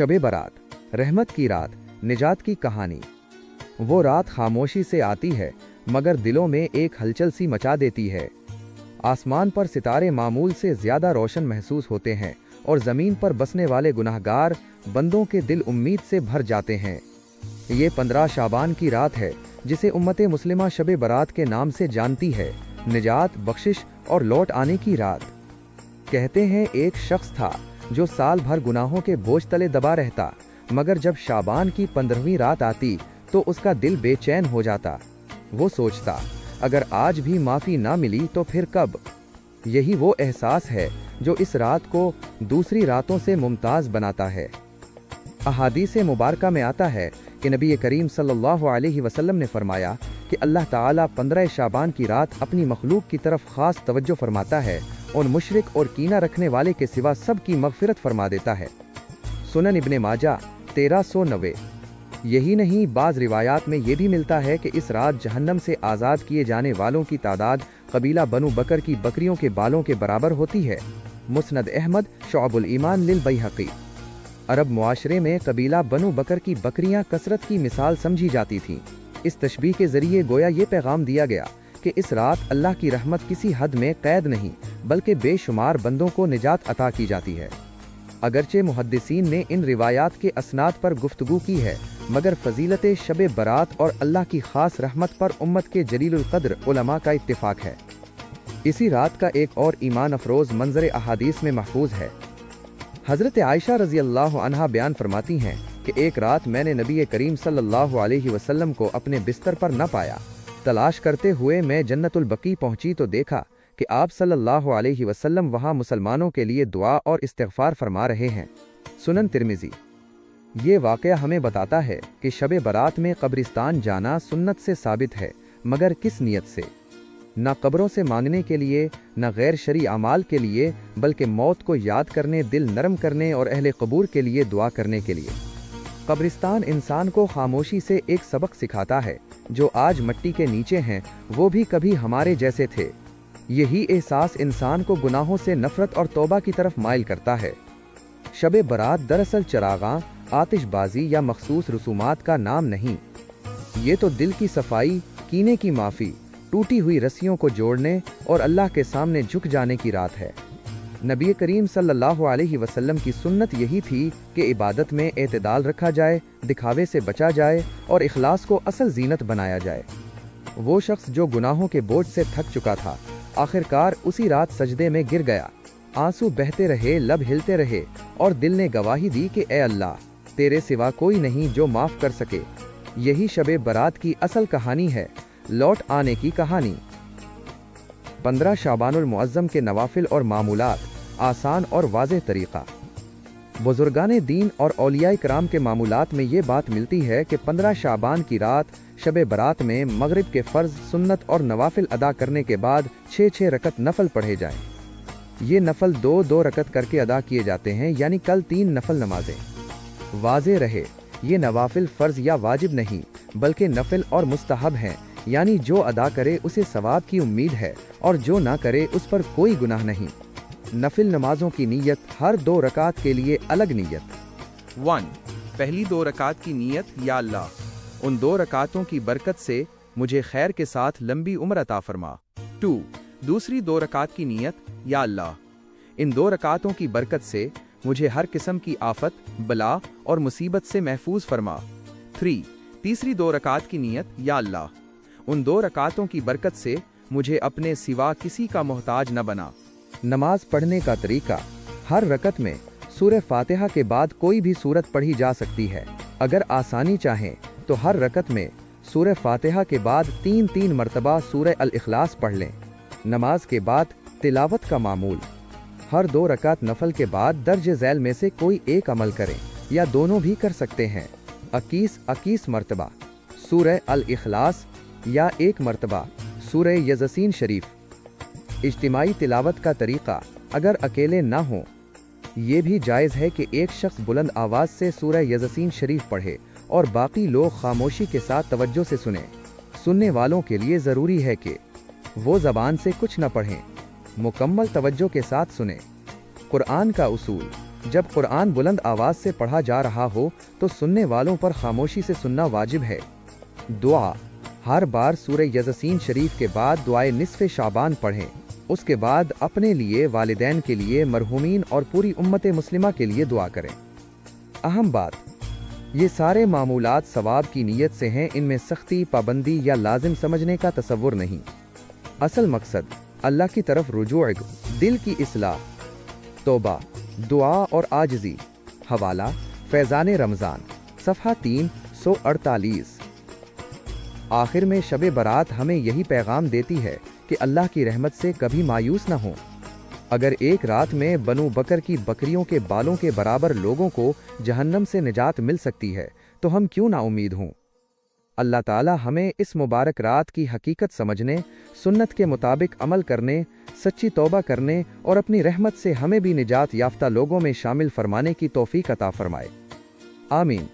शब बारात, रहमत की रात, निजात की कहानी। वो रात खामोशी से आती है मगर दिलों में एक हलचल सी मचा देती है। आसमान पर सितारे मामूल से ज़्यादा रोशन महसूस होते हैं और ज़मीन पर बसने वाले गुनाहगार बंदों के दिल उम्मीद से भर जाते हैं। ये 15 शाबान की रात है जिसे उम्मत मुस्लिमा शब बारात के नाम से जानती है, निजात, बख्शिश और लौट आने की रात। कहते हैं एक शख्स था जो साल भर गुनाहों के बोझ तले दबा रहता, मगर जब शाबान की 15वीं रात आती तो उसका दिल बेचैन हो जाता। वो सोचता, अगर आज भी माफ़ी ना मिली तो फिर कब। यही वो एहसास है जो इस रात को दूसरी रातों से मुमताज़ बनाता है। अहादीस मुबारका में आता है कि नबी करीम सल्लल्लाहु अलैहि वसल्लम ने फरमाया कि अल्लाह ताला 15 शाबान की रात अपनी मखलूक की तरफ ख़ास तवज्जो फरमाता है और मुशरिक और कीना रखने वाले के सिवा सब की मग़फ़िरत फरमा देता है। सुनन इब्ने माजा 1390। यही नहीं, बाज़ रिवायात में ये भी मिलता है कि इस रात जहन्नम से आज़ाद किए जाने वालों की तादाद कबीला बनु बकर की बकरियों के बालों के बराबर होती है। मुस्नद अहमद, शुअबुल ईमान लिल बैहक़ी। अरब मुआशरे में कबीला बनु बकर की बकरियां कसरत की मिसाल समझी जाती थीं। इस तशबीह के ज़रिए गोया ये पैगाम दिया गया कि इस रात अल्लाह की रहमत किसी हद में कैद नहीं बल्कि बेशुमार बंदों को निजात अता की जाती है। अगरचे मुहद्दिसीन ने इन रिवायात के असनाद पर गुफ्तगू की है, मगर फजीलत शब बारात और अल्लाह की ख़ास रहमत पर उम्मत के जलीलुल क़द्र उलमा का इत्तिफ़ाक़ है। इसी रात का एक और ईमान अफरोज़ मंजर अहादीस में महफूज है। हज़रत आयशा रज़ी अल्लाह अन्हा बयान फरमाती हैं कि एक रात मैंने नबी करीम सल्लल्लाहु अलैहि वसल्लम को अपने बिस्तर पर न पाया। तलाश करते हुए मैं जन्नतुल बकी पहुंची तो देखा कि आप सल्लल्लाहु अलैहि वसल्लम वहां मुसलमानों के लिए दुआ और इस्तिग़फ़ार फरमा रहे हैं। सुनन तिर्मिज़ी। ये वाक़या हमें बताता है कि शब बारात में कब्रिस्तान जाना सुन्नत से साबित है, मगर किस नीयत से? न कब्रों से मांगने के लिए, न गैर शरी अमाल के लिए, बल्कि मौत को याद करने, दिल नरम करने और अहले कबूर के लिए दुआ करने के लिए। कब्रिस्तान इंसान को खामोशी से एक सबक सिखाता है। जो आज मिट्टी के नीचे हैं वो भी कभी हमारे जैसे थे। यही एहसास इंसान को गुनाहों से नफरत और तौबा की तरफ माइल करता है। शब बारात दरअसल चरागां, आतिशबाजी या मखसूस रसूमात का नाम नहीं, ये तो दिल की सफाई, कीने की माफ़ी, टूटी हुई रस्सियों को जोड़ने और अल्लाह के सामने झुक जाने की रात है। नबी करीम सल्लल्लाहु अलैहि वसल्लम की सुन्नत यही थी कि इबादत में एतदाल रखा जाए, दिखावे से बचा जाए और इखलास को असल जीनत बनाया जाए। वो शख्स जो गुनाहों के बोझ से थक चुका था, आखिरकार उसी रात सजदे में गिर गया। आंसू बहते रहे, लब हिलते रहे और दिल ने गवाही दी कि ए अल्लाह, तेरे सिवा कोई नहीं जो माफ़ कर सके। यही शब बारात की असल कहानी है, लौट आने की कहानी। 15 शाबानुल मुअज़्ज़म के नवाफिल और मामूलात, आसान और वाज़ेह तरीक़ा। बुज़ुर्गाने दीन और औलियाए किराम के मामूलात में ये बात मिलती है कि 15 शाबान की रात शब बारात में मगरिब के फ़र्ज़, सुन्नत और नवाफिल अदा करने के बाद 6-6 रकत नफल पढ़े जाएं। ये नफल 2-2 रकत करके अदा किए जाते हैं, यानी कल 3 नफल नमाजें। वाज़ेह रहे, ये नवाफिल फ़र्ज़ या वाजिब नहीं बल्कि नफल और मुस्तहब हैं, यानी जो अदा करे उसे सवाब की उम्मीद है और जो ना करे उस पर कोई गुनाह नहीं। नफिल नमाजों की नीयत, हर 2 रकात के लिए अलग नीयत। 1. पहली 2 रकात की नीयत, या अल्लाह, उन 2 रकातों की बरकत से मुझे खैर के साथ लंबी उम्र अता फरमा। 2. दूसरी 2 रकात की नीयत, या अल्लाह, इन 2 रकातों की बरकत से मुझे हर किस्म की आफत, बला और मुसीबत से महफूज फरमा। 3. तीसरी 2 रकात की नीयत, या अल्लाह, उन 2 रकातों की बरकत से मुझे अपने सिवा किसी का मोहताज न बना। नमाज पढ़ने का तरीका। हर रकत में सूरह फातिहा के बाद कोई भी सूरत पढ़ी जा सकती है। अगर आसानी चाहें तो हर रकत में सूरह फातिहा के बाद 3-3 मरतबा सूरह अल इखलास पढ़ लें। नमाज के बाद तिलावत का मामूल। हर 2 रकात नफल के बाद दर्ज झैल में से कोई एक अमल करें या दोनों भी कर सकते हैं। 21 मरतबा सूरह अल इखलास या 1 मरतबा सूरह यज़सीन शरीफ। इज्तिमाई तिलावत का तरीक़ा। अगर अकेले ना हों, ये भी जायज़ है कि एक शख्स बुलंद आवाज़ से सूरह यज़सीन शरीफ पढ़े और बाकी लोग खामोशी के साथ तवज्जो से सुने। सुनने वालों के लिए ज़रूरी है कि वो ज़बान से कुछ न पढ़ें, मुकम्मल तवज्जो के साथ सुने। कुरान का उसूल। जब कुरान बुलंद आवाज से पढ़ा जा रहा हो तो सुनने वालों पर खामोशी से सुनना वाजिब है। दुआ, हर बार सूरह यासीन शरीफ के बाद दुआए निस्फ़े शाबान पढ़ें। उसके बाद अपने लिए, वालिदैन के लिए, मरहूमीन और पूरी उम्मत मुस्लिमा के लिए दुआ करें। अहम बात, ये सारे मामूलात सवाब की नीयत से हैं, इनमें सख्ती, पाबंदी या लाजिम समझने का तसव्वुर नहीं। असल मकसद अल्लाह की तरफ रुजू, दिल की इस्लाह, तौबा, दुआ और आजिज़ी। हवाला फैज़ान रमज़ान, सफ़हा 348। आखिर में शब बारात हमें यही पैगाम देती है कि अल्लाह की रहमत से कभी मायूस न हो। अगर एक रात में बनु बकर की बकरियों के बालों के बराबर लोगों को जहन्नम से निजात मिल सकती है तो हम क्यों ना उम्मीद हों। अल्लाह ताला हमें इस मुबारक रात की हकीकत समझने, सुन्नत के मुताबिक अमल करने, सच्ची तौबा करने और अपनी रहमत से हमें भी निजात याफ्ता लोगों में शामिल फरमाने की तौफीक अता फरमाए। आमीन।